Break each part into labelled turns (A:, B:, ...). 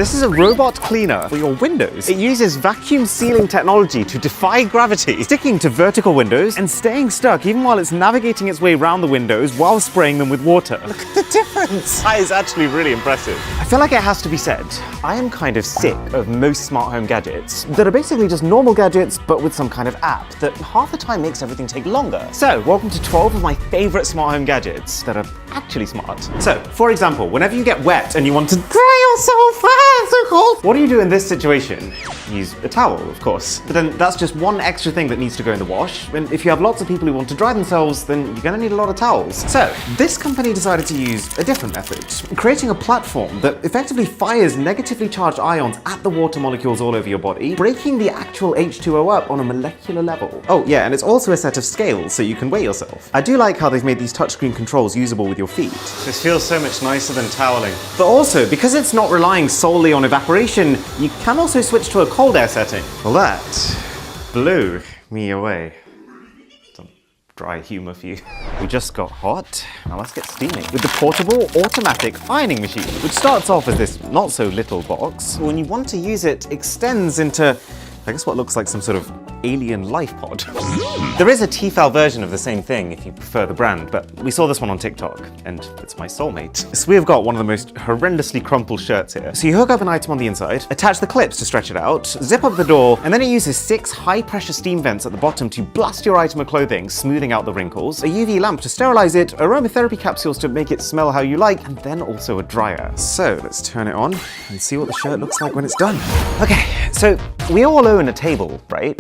A: This is a robot cleaner for your windows. It uses vacuum sealing technology to defy gravity, sticking to vertical windows and staying stuck even while it's navigating its way around the windows while spraying them with water. Look at the difference. That is actually really impressive. I feel like it has to be said, I am kind of sick of most smart home gadgets that are basically just normal gadgets but with some kind of app that half the time makes everything take longer. So, welcome to 12 of my favorite smart home gadgets that are actually smart. So, for example, whenever you get wet and you want to dry yourself, so cold. What do you do in this situation? Use a towel, of course. But then that's just one extra thing that needs to go in the wash. And if you have lots of people who want to dry themselves, then you're gonna need a lot of towels. So, this company decided to use a different method, creating a platform that effectively fires negatively charged ions at the water molecules all over your body, breaking the actual H2O up on a molecular level. Oh yeah, and it's also a set of scales so you can weigh yourself. I do like how they've made these touchscreen controls usable with your feet. This feels so much nicer than toweling. But also, because it's not relying solely on evaporation, you can also switch to a cold air setting. Well, that blew me away. Some dry humor for you. We just got hot. Now let's get steaming with the portable automatic ironing machine, which starts off as this not so little box. When you want to use it, extends into, I guess, what looks like some sort of alien life pod. There is a Tefal version of the same thing if you prefer the brand, but we saw this one on TikTok, and it's my soulmate. So we have got one of the most horrendously crumpled shirts here. So you hook up an item on the inside, attach the clips to stretch it out, zip up the door, and then it uses 6 high-pressure steam vents at the bottom to blast your item of clothing, smoothing out the wrinkles, a UV lamp to sterilize it, aromatherapy capsules to make it smell how you like, and then also a dryer. So let's turn it on and see what the shirt looks like when it's done. Okay, so we all own a table, right?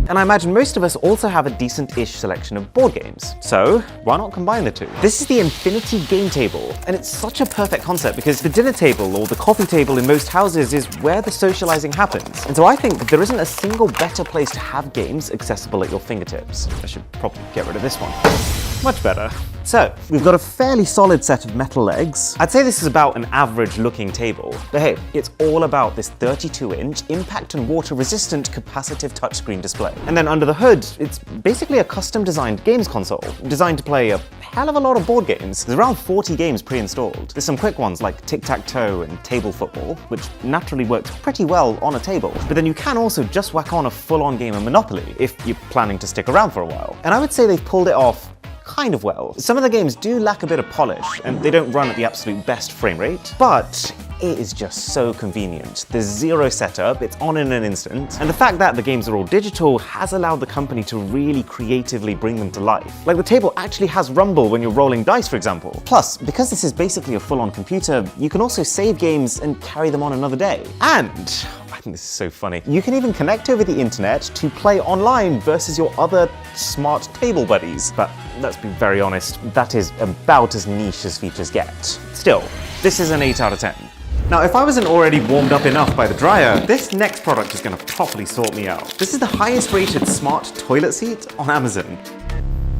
A: And I imagine most of us also have a decent-ish selection of board games. So why not combine the two? This is the Infinity Game Table, and it's such a perfect concept because the dinner table or the coffee table in most houses is where the socializing happens. And so I think there isn't a single better place to have games accessible at your fingertips. I should probably get rid of this one. Much better. So, we've got a fairly solid set of metal legs. I'd say this is about an average looking table, but hey, it's all about this 32-inch impact and water resistant capacitive touchscreen display. And then under the hood, it's basically a custom designed games console, designed to play a hell of a lot of board games. There's around 40 games pre-installed. There's some quick ones like tic-tac-toe and table football, which naturally works pretty well on a table. But then you can also just whack on a full-on game of Monopoly if you're planning to stick around for a while. And I would say they've pulled it off kind of well. Some of the games do lack a bit of polish, and they don't run at the absolute best frame rate, but it is just so convenient. There's zero setup, it's on in an instant, and the fact that the games are all digital has allowed the company to really creatively bring them to life. Like the table actually has rumble when you're rolling dice, for example. Plus, because this is basically a full-on computer, you can also save games and carry them on another day. And I think this is so funny. You can even connect over the internet to play online versus your other smart table buddies. But let's be very honest, that is about as niche as features get. Still, this is an 8 out of 10. Now, if I wasn't already warmed up enough by the dryer, this next product is gonna properly sort me out. This is the highest rated smart toilet seat on Amazon.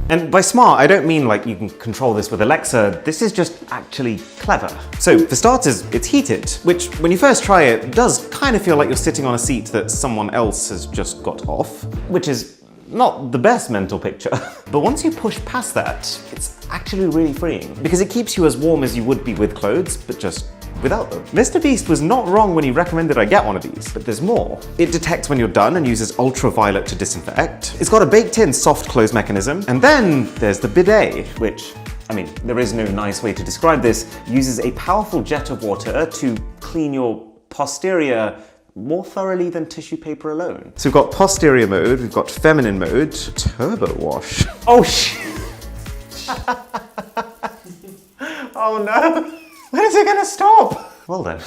A: And by smart, I don't mean like you can control this with Alexa, this is just actually clever. So for starters, it's heated, which when you first try it, does kind of feel like you're sitting on a seat that someone else has just got off, which is not the best mental picture. But once you push past that, it's actually really freeing because it keeps you as warm as you would be with clothes, but just without them. Mr. Beast was not wrong when he recommended I get one of these, but there's more. It detects when you're done and uses ultraviolet to disinfect. It's got a baked-in soft close mechanism. And then there's the bidet, which, I mean, there is no nice way to describe this, uses a powerful jet of water to clean your posterior more thoroughly than tissue paper alone. So we've got posterior mode, we've got feminine mode, turbo wash. Oh shit! Oh no! When is it gonna stop? Well then,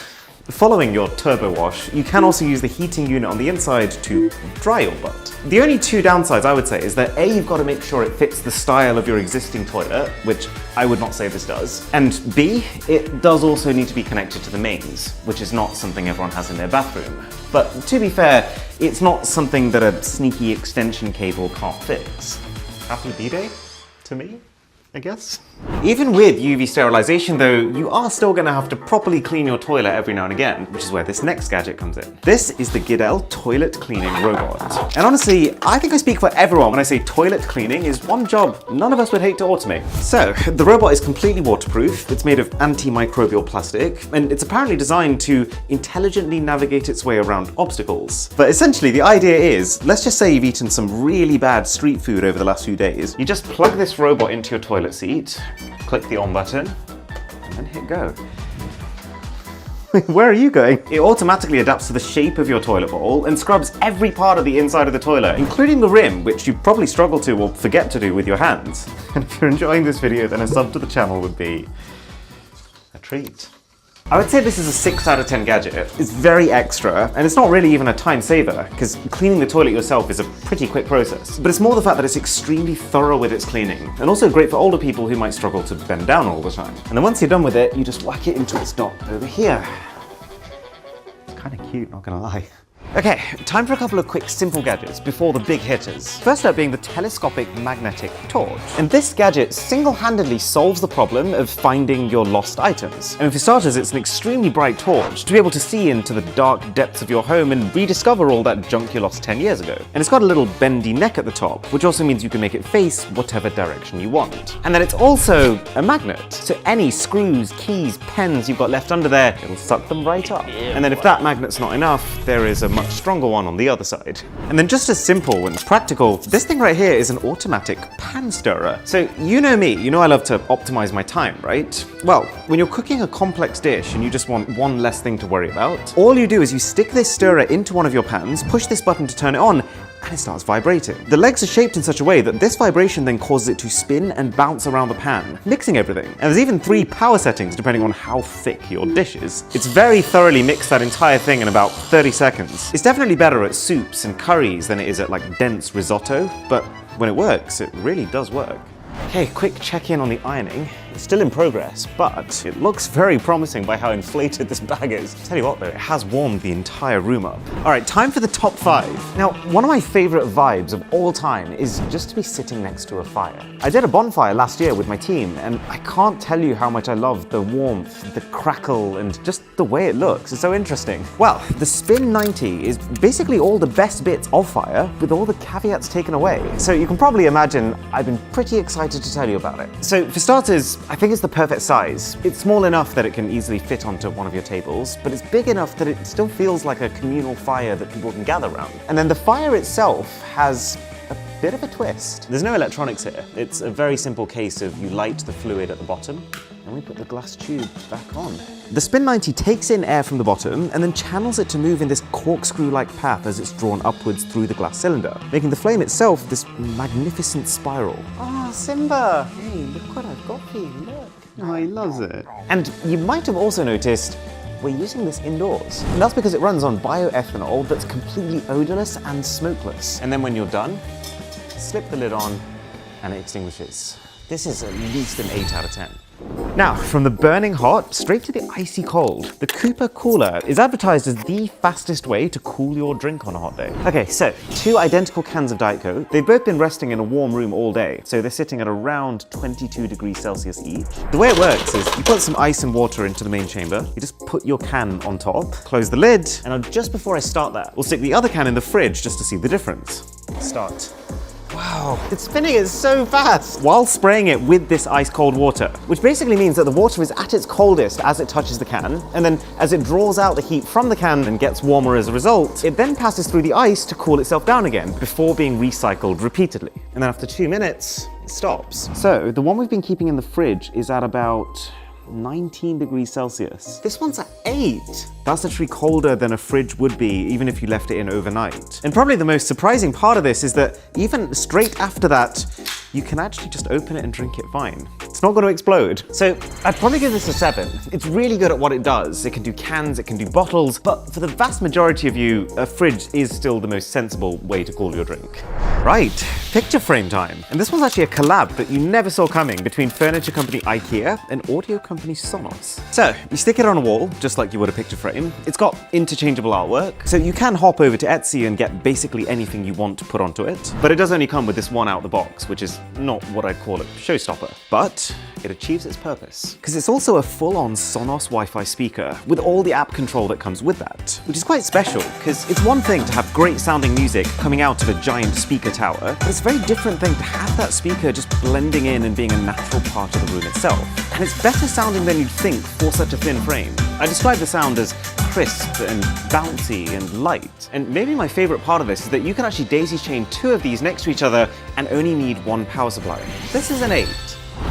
A: following your turbo wash, you can also use the heating unit on the inside to dry your butt. The only two downsides I would say is that A, you've got to make sure it fits the style of your existing toilet, which I would not say this does, and B, it does also need to be connected to the mains, which is not something everyone has in their bathroom. But to be fair, it's not something that a sneaky extension cable can't fix. Happy B-Day to me? I guess. Even with UV sterilization though, you are still gonna have to properly clean your toilet every now and again, which is where this next gadget comes in. This is the Gidel toilet cleaning robot. And honestly, I think I speak for everyone when I say toilet cleaning is one job none of us would hate to automate. So, the robot is completely waterproof, it's made of antimicrobial plastic, and it's apparently designed to intelligently navigate its way around obstacles. But essentially, the idea is, let's just say you've eaten some really bad street food over the last few days. You just plug this robot into your toilet seat, click the on button, and then hit go. Where are you going? It automatically adapts to the shape of your toilet bowl and scrubs every part of the inside of the toilet, including the rim, which you probably struggle to or forget to do with your hands. And if you're enjoying this video, then a sub to the channel would be a treat. I would say this is a 6 out of 10 gadget. It's very extra, and it's not really even a time saver, because cleaning the toilet yourself is a pretty quick process. But it's more the fact that it's extremely thorough with its cleaning, and also great for older people who might struggle to bend down all the time. And then once you're done with it, you just whack it into its dock over here. It's kind of cute, not gonna lie. Okay, time for a couple of quick simple gadgets before the big hitters. First up being the telescopic magnetic torch. And this gadget single-handedly solves the problem of finding your lost items. And for starters, it's an extremely bright torch to be able to see into the dark depths of your home and rediscover all that junk you lost 10 years ago. And it's got a little bendy neck at the top, which also means you can make it face whatever direction you want. And then it's also a magnet. So any screws, keys, pens you've got left under there, it'll suck them right up. And then if that magnet's not enough, there is a much stronger one on the other side. And then just as simple and practical, this thing right here is an automatic pan stirrer. So you know me, you know I love to optimize my time, right? Well, when you're cooking a complex dish and you just want one less thing to worry about, all you do is you stick this stirrer into one of your pans, push this button to turn it on, and it starts vibrating. The legs are shaped in such a way that this vibration then causes it to spin and bounce around the pan, mixing everything. And there's even 3 power settings depending on how thick your dish is. It's very thoroughly mixed that entire thing in about 30 seconds. It's definitely better at soups and curries than it is at like dense risotto, but when it works, it really does work. Okay, quick check-in on the ironing. It's still in progress, but it looks very promising by how inflated this bag is. Tell you what though, it has warmed the entire room up. All right, time for the top 5. Now, one of my favorite vibes of all time is just to be sitting next to a fire. I did a bonfire last year with my team, and I can't tell you how much I love the warmth, the crackle, and just the way it looks. It's so interesting. Well, the Spin 90 is basically all the best bits of fire with all the caveats taken away. So you can probably imagine I've been pretty excited to tell you about it. So for starters, I think it's the perfect size. It's small enough that it can easily fit onto one of your tables, but it's big enough that it still feels like a communal fire that people can gather around. And then the fire itself has a bit of a twist. There's no electronics here. It's a very simple case of you light the fluid at the bottom, and we put the glass tube back on. The Spin 90 takes in air from the bottom and then channels it to move in this corkscrew-like path as it's drawn upwards through the glass cylinder, making the flame itself this magnificent spiral. Oh, Simba! Hey, look what I've got for you, look. Oh, he loves it. And you might have also noticed we're using this indoors. And that's because it runs on bioethanol that's completely odorless and smokeless. And then when you're done, slip the lid on and it extinguishes. This is at least an 8 out of 10. Now, from the burning hot straight to the icy cold, the Cooper Cooler is advertised as the fastest way to cool your drink on a hot day. Okay, so 2 identical cans of Diet Coke. They've both been resting in a warm room all day, so they're sitting at around 22 degrees Celsius each. The way it works is you put some ice and water into the main chamber, you just put your can on top, close the lid, and just before I start that, we'll stick the other can in the fridge just to see the difference. Start. Wow, it's spinning it so fast! While spraying it with this ice-cold water, which basically means that the water is at its coldest as it touches the can, and then as it draws out the heat from the can and gets warmer as a result, it then passes through the ice to cool itself down again before being recycled repeatedly. And then after 2 minutes, it stops. So the one we've been keeping in the fridge is at about 19 degrees Celsius. This one's at 8. That's actually colder than a fridge would be, even if you left it in overnight. And probably the most surprising part of this is that even straight after that, you can actually just open it and drink it fine. It's not going to explode. So I'd probably give this a 7. It's really good at what it does. It can do cans, it can do bottles, but for the vast majority of you, a fridge is still the most sensible way to cool your drink. Right, picture frame time. And this one's actually a collab that you never saw coming between furniture company IKEA and audio company Sonos. So, you stick it on a wall, just like you would a picture frame. It's got interchangeable artwork, so you can hop over to Etsy and get basically anything you want to put onto it. But it does only come with this one out the box, which is not what I'd call a showstopper. But it achieves its purpose, because it's also a full-on Sonos Wi-Fi speaker with all the app control that comes with that, which is quite special, because it's one thing to have great sounding music coming out of a giant speaker tower, but it's a very different thing to have that speaker just blending in and being a natural part of the room itself. And it's better sounding than you'd think for such a thin frame. I describe the sound as crisp and bouncy and light. And maybe my favorite part of this is that you can actually daisy chain two of these next to each other and only need one power supply. This is an 8.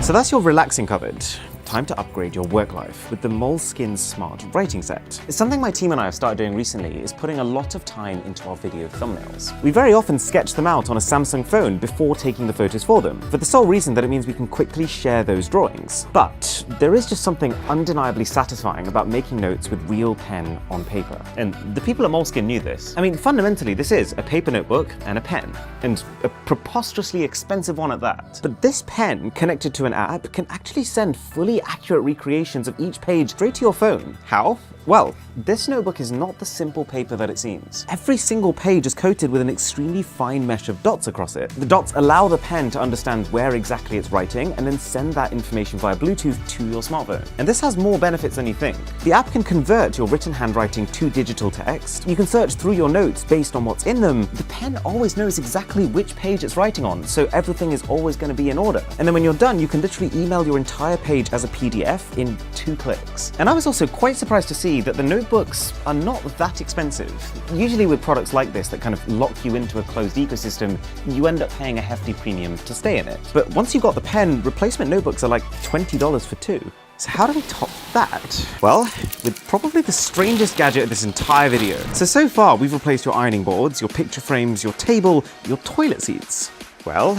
A: So that's your relaxing covered. Time to upgrade your work life with the Moleskine Smart Writing Set. It's something my team and I have started doing recently, is putting a lot of time into our video thumbnails. We very often sketch them out on a Samsung phone before taking the photos for them, for the sole reason that it means we can quickly share those drawings. But there is just something undeniably satisfying about making notes with real pen on paper. And the people at Moleskine knew this. I mean, fundamentally, this is a paper notebook and a pen, and a preposterously expensive one at that. But this pen, connected to an app, can actually send fully accurate recreations of each page straight to your phone. How? Well, this notebook is not the simple paper that it seems. Every single page is coated with an extremely fine mesh of dots across it. The dots allow the pen to understand where exactly it's writing and then send that information via Bluetooth to your smartphone. And this has more benefits than you think. The app can convert your written handwriting to digital text. You can search through your notes based on what's in them. The pen always knows exactly which page it's writing on, so everything is always going to be in order. And then when you're done, you can literally email your entire page as a PDF in 2 clicks. And I was also quite surprised to see that the notebooks are not that expensive. Usually with products like this that kind of lock you into a closed ecosystem, you end up paying a hefty premium to stay in it. But once you've got the pen, replacement notebooks are like $20 for 2. So how do we top that? Well, with probably the strangest gadget of this entire video. So far we've replaced your ironing boards, your picture frames, your table, your toilet seats. Well,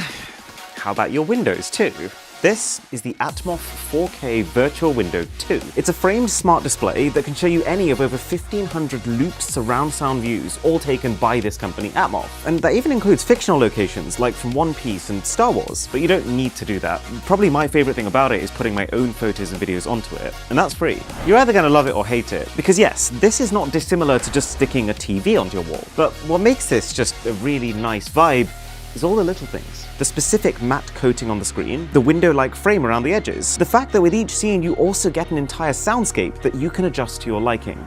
A: how about your windows too? This is the Atmos 4K Virtual Window 2. It's a framed smart display that can show you any of over 1,500 looped surround sound views, all taken by this company, Atmos. And that even includes fictional locations, like from One Piece and Star Wars, but you don't need to do that. Probably my favorite thing about it is putting my own photos and videos onto it, and that's free. You're either gonna love it or hate it, because yes, this is not dissimilar to just sticking a TV onto your wall. But what makes this just a really nice vibe is all the little things. The specific matte coating on the screen, the window-like frame around the edges, the fact that with each scene you also get an entire soundscape that you can adjust to your liking.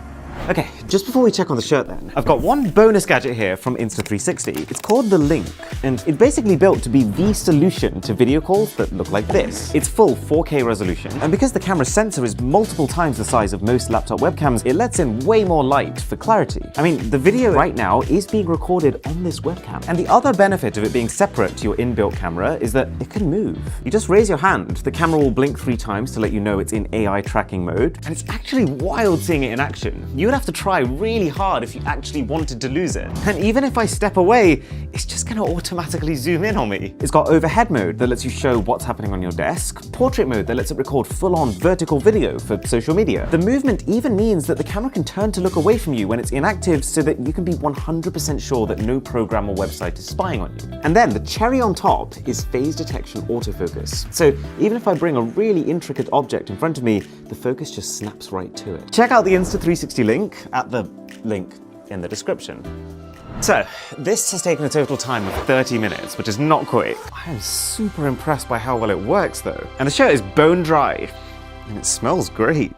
A: Okay, just before we check on the shirt then, I've got one bonus gadget here from Insta360. It's called the Link, and it's basically built to be the solution to video calls that look like this. It's full 4K resolution, and because the camera sensor is multiple times the size of most laptop webcams, it lets in way more light for clarity. I mean, the video right now is being recorded on this webcam. And the other benefit of it being separate to your inbuilt camera is that it can move. You just raise your hand, the camera will blink 3 times to let you know it's in AI tracking mode, and it's actually wild seeing it in action. You would have to try really hard if you actually wanted to lose it. And even if I step away, it's just gonna automatically zoom in on me. It's got overhead mode that lets you show what's happening on your desk, portrait mode that lets it record full-on vertical video for social media. The movement even means that the camera can turn to look away from you when it's inactive so that you can be 100% sure that no program or website is spying on you. And then the cherry on top is phase detection autofocus. So even if I bring a really intricate object in front of me, the focus just snaps right to it. Check out the Insta360 link at the link in the description. So, this has taken a total time of 30 minutes, which is not quick. I am super impressed by how well it works though. And the shirt is bone dry, and it smells great.